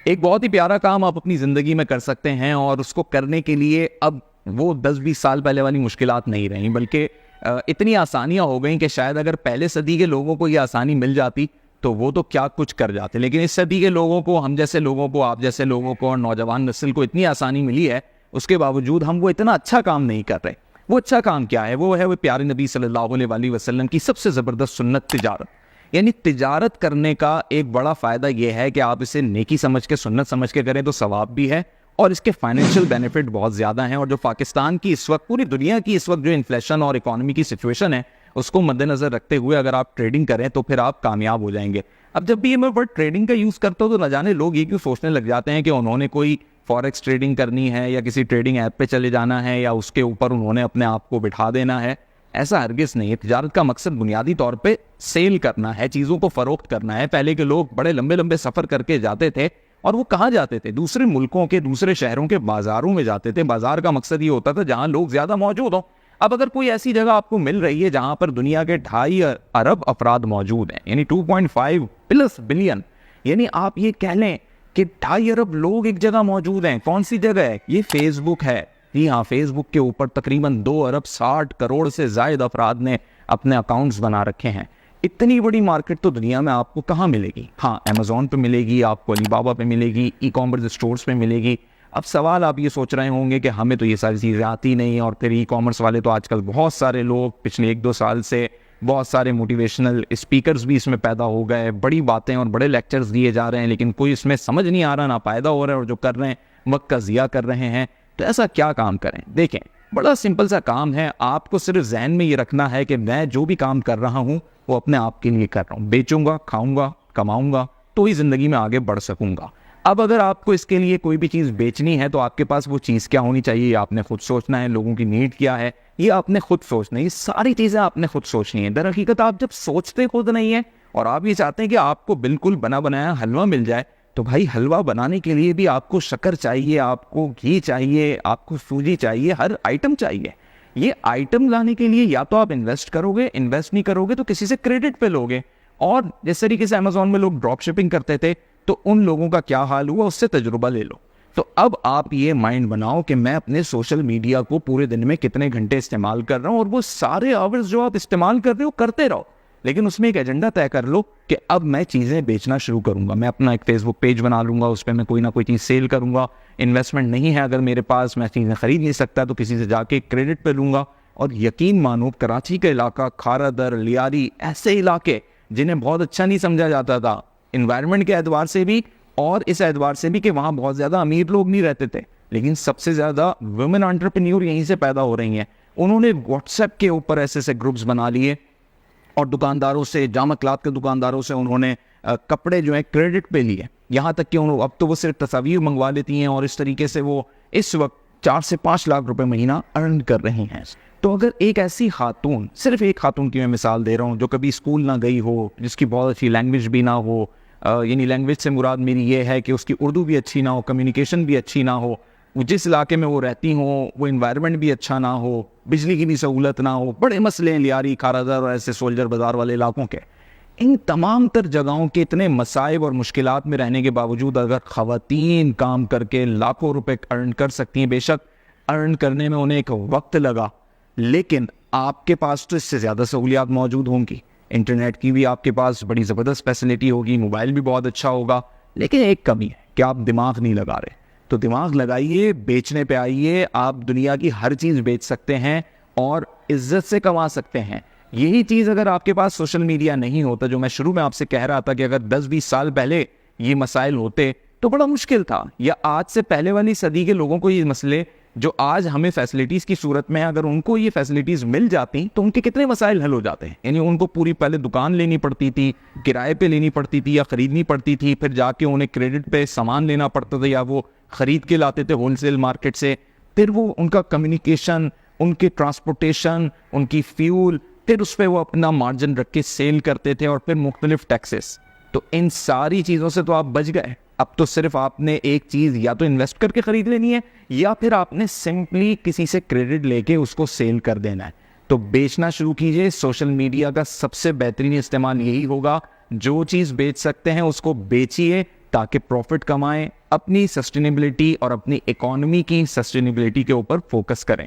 ایک بہت ہی پیارا کام آپ اپنی زندگی میں کر سکتے ہیں، اور اس کو کرنے کے لیے اب وہ 10-20 سال پہلے والی مشکلات نہیں رہیں، بلکہ اتنی آسانیاں ہو گئیں کہ شاید اگر پہلے صدی کے لوگوں کو یہ آسانی مل جاتی تو وہ تو کیا کچھ کر جاتے. لیکن اس صدی کے لوگوں کو، ہم جیسے لوگوں کو، آپ جیسے لوگوں کو اور نوجوان نسل کو اتنی آسانی ملی ہے، اس کے باوجود ہم وہ اتنا اچھا کام نہیں کر رہے. وہ اچھا کام کیا ہے؟ وہ ہے وہ پیارے نبی صلی اللہ علیہ وآلہ وسلم کی سب سے زبردست سنت، تجارت. یعنی تجارت کرنے کا ایک بڑا فائدہ یہ ہے کہ آپ اسے نیکی سمجھ کے، سنت سمجھ کے کریں تو ثواب بھی ہے، اور اس کے فائنینشیل بینیفٹ بہت زیادہ ہیں. اور جو پاکستان کی اس وقت، پوری دنیا کی اس وقت جو انفلیشن اور اکانومی کی سچویشن ہے، اس کو مد نظر رکھتے ہوئے اگر آپ ٹریڈنگ کریں تو پھر آپ کامیاب ہو جائیں گے. اب جب بھی میں ورڈ ٹریڈنگ کا یوز کرتا ہوں تو نہ جانے لوگ یہ کیوں سوچنے لگ جاتے ہیں کہ انہوں نے کوئی فوریکس ٹریڈنگ کرنی ہے، یا کسی ٹریڈنگ ایپ پہ چلے جانا ہے، یا اس کے اوپر انہوں نے اپنے آپ کو بٹھا دینا ہے. ایسا ہرگز نہیں ہے. تجارت کا مقصد بنیادی طور پہ سیل کرنا ہے، چیزوں کو فروخت کرنا ہے. پہلے کے لوگ بڑے لمبے لمبے سفر کر کے جاتے تھے، اور وہ کہاں جاتے تھے؟ دوسرے ملکوں کے، دوسرے شہروں کے بازاروں میں جاتے تھے. بازار کا مقصد یہ ہوتا تھا جہاں لوگ زیادہ موجود ہوں. اب اگر کوئی ایسی جگہ آپ کو مل رہی ہے جہاں پر دنیا کے 2.5 ارب افراد موجود ہیں، یعنی 2.5+ بلین، یعنی آپ یہ کہہ لیں کہ 2.5 ارب لوگ ایک جگہ موجود ہیں. کون سی جگہ ہے یہ؟ فیس بک ہے. جی ہاں، فیس بک کے اوپر تقریباً 2 ارب 60 کروڑ سے زائد افراد نے اپنے اکاؤنٹس بنا رکھے ہیں. اتنی بڑی مارکیٹ تو دنیا میں آپ کو کہاں ملے گی؟ ہاں، امیزون پہ ملے گی، آپ کو علی بابا پہ ملے گی، ای کامرس اسٹورز پہ ملے گی. اب سوال آپ یہ سوچ رہے ہوں گے کہ ہمیں تو یہ ساری چیزیں آتی نہیں، اور پھر ای کامرس والے تو آج کل بہت سارے لوگ پچھلے 1-2 سال سے بہت سارے موٹیویشنل اسپیکرز بھی اس میں پیدا ہو گئے، بڑی باتیں اور بڑے لیکچرز دیے جا رہے ہیں، لیکن کوئی اس میں سمجھ نہیں آ رہا، نہ فائدہ ہو رہا ہے، اور جو کر رہے ہیں وقت کا ضیاع کر رہے ہیں. تو ایسا کیا کام کریں؟ دیکھیں، بڑا سمپل سا کام ہے. آپ کو صرف ذہن میں یہ رکھنا ہے کہ میں جو بھی کام کر رہا ہوں وہ اپنے آپ کے لیے کر رہا ہوں. بیچوں گا، کھاؤں گا، کماؤں گا تو ہی زندگی میں آگے بڑھ سکوں گا. اب اگر آپ کو اس کے لیے کوئی بھی چیز بیچنی ہے تو آپ کے پاس وہ چیز کیا ہونی چاہیے، یہ آپ نے خود سوچنا ہے. لوگوں کی نیڈ کیا ہے، یہ آپ نے خود سوچنا ہے. یہ ساری چیزیں آپ نے خود سوچنی ہے. در حقیقت آپ جب سوچتے خود نہیں ہیں، اور آپ یہ چاہتے ہیں کہ آپ کو بالکل بنا بنایا حلوہ مل جائے، تو بھائی حلوہ بنانے کے لیے بھی آپ کو شکر چاہیے، آپ کو گھی چاہیے، آپ کو سوجی چاہیے، ہر آئٹم چاہیے. یہ آئٹم لانے کے لیے یا تو آپ انویسٹ کرو گے، انویسٹ نہیں کرو گے تو کسی سے کریڈٹ پہ لوگے. اور جس طریقے سے امیزون میں لوگ ڈراپ شپنگ کرتے تھے تو ان لوگوں کا کیا حال ہوا، اس سے تجربہ لے لو. تو اب آپ یہ مائنڈ بناؤ کہ میں اپنے سوشل میڈیا کو پورے دن میں کتنے گھنٹے استعمال کر رہا ہوں، اور وہ سارے آورز جو آپ استعمال کر رہے ہو کرتے رہو. لیکن اس میں ایک ایجنڈا طے کر لو کہ اب میں چیزیں بیچنا شروع کروں گا. میں اپنا ایک فیس بک پیج بنا لوں گا، اس پہ میں کوئی نہ کوئی چیز سیل کروں گا. انویسٹمنٹ نہیں ہے اگر میرے پاس، میں چیزیں خرید نہیں سکتا تو کسی سے جا کے کریڈٹ پہ لوں گا. اور یقین مانو، کراچی کا علاقہ، کھارا در، لیاری، ایسے علاقے جنہیں بہت اچھا نہیں سمجھا جاتا تھا انوائرمنٹ کے اعتبار سے بھی، اور اس اعتبار سے بھی کہ وہاں بہت زیادہ امیر لوگ نہیں رہتے تھے، لیکن سب سے زیادہ ویمن انٹرپرینیور یہیں سے پیدا ہو رہی ہیں. انہوں نے واٹس ایپ کے اوپر ایسے ایسے گروپس بنا لیے، اور دکانداروں سے، جامع کلاتھ کے دکانداروں سے انہوں نے کپڑے جو ہیں کریڈٹ پہ لیے. یہاں تک کہ اب تو وہ صرف تصاویر منگوا لیتی ہیں، اور اس طریقے سے وہ اس وقت 4 سے 5 لاکھ روپے مہینہ ارن کر رہی ہیں. تو اگر ایک ایسی خاتون، صرف ایک خاتون کی میں مثال دے رہا ہوں، جو کبھی اسکول نہ گئی ہو، جس کی بہت اچھی لینگویج بھی نہ ہو، یعنی لینگویج سے مراد میری یہ ہے کہ اس کی اردو بھی اچھی نہ ہو، کمیونیکیشن بھی اچھی نہ ہو، جس علاقے میں وہ رہتی ہوں وہ انوائرمنٹ بھی اچھا نہ ہو، بجلی کی بھی سہولت نہ ہو، بڑے مسئلے ہیں لیاری، کھارادر اور ایسے سولجر بازار والے علاقوں کے. ان تمام تر جگہوں کے اتنے مصائب اور مشکلات میں رہنے کے باوجود اگر خواتین کام کر کے لاکھوں روپے ارن کر سکتی ہیں، بے شک ارن کرنے میں انہیں ایک وقت لگا، لیکن آپ کے پاس تو اس سے زیادہ سہولیات موجود ہوں گی. انٹرنیٹ کی بھی آپ کے پاس بڑی زبردست فیسلٹی ہوگی، موبائل بھی بہت اچھا ہوگا. لیکن ایک کمی ہے کہ آپ دماغ نہیں لگا رہے. تو دماغ لگائیے، بیچنے پہ آئیے. آپ دنیا کی ہر چیز بیچ سکتے ہیں اور عزت سے کما سکتے ہیں. یہی چیز اگر آپ کے پاس سوشل میڈیا نہیں ہوتا، جو میں شروع میں آپ سے کہہ رہا تھا کہ اگر 10-20 سال پہلے یہ مسائل ہوتے تو بڑا مشکل تھا، یا آج سے پہلے والی صدی کے لوگوں کو یہ مسئلے جو آج ہمیں فیسلٹیز کی صورت میں، اگر ان کو یہ فیسلٹیز مل جاتی تو ان کے کتنے مسائل حل ہو جاتے ہیں. یعنی ان کو پوری پہلے دکان لینی پڑتی تھی، کرائے پہ لینی پڑتی تھی یا خریدنی پڑتی تھی، پھر جا کے انہیں کریڈٹ پہ سامان لینا پڑتا تھا یا وہ خرید کے لاتے تھے ہول سیل مارکیٹ سے. پھر وہ ان کا کمیونیکیشن، ان کے ٹرانسپورٹیشن، ان کی فیول، پھر اس پہ وہ اپنا مارجن رکھ کے سیل کرتے تھے، اور پھر مختلف ٹیکسز. تو ان ساری چیزوں سے تو آپ بچ گئے. اب تو صرف آپ نے ایک چیز یا تو انویسٹ کر کے خرید لینی ہے، یا پھر آپ نے سمپلی کسی سے کریڈٹ لے کے اس کو سیل کر دینا ہے. تو بیچنا شروع کیجئے. سوشل میڈیا کا سب سے بہترین استعمال یہی ہوگا. جو چیز بیچ سکتے ہیں اس کو بیچیے تاکہ پروفٹ کمائیں, اپنی سسٹینیبلٹی اور اپنی اکانومی کی سسٹینیبلٹی کے اوپر فوکس کریں.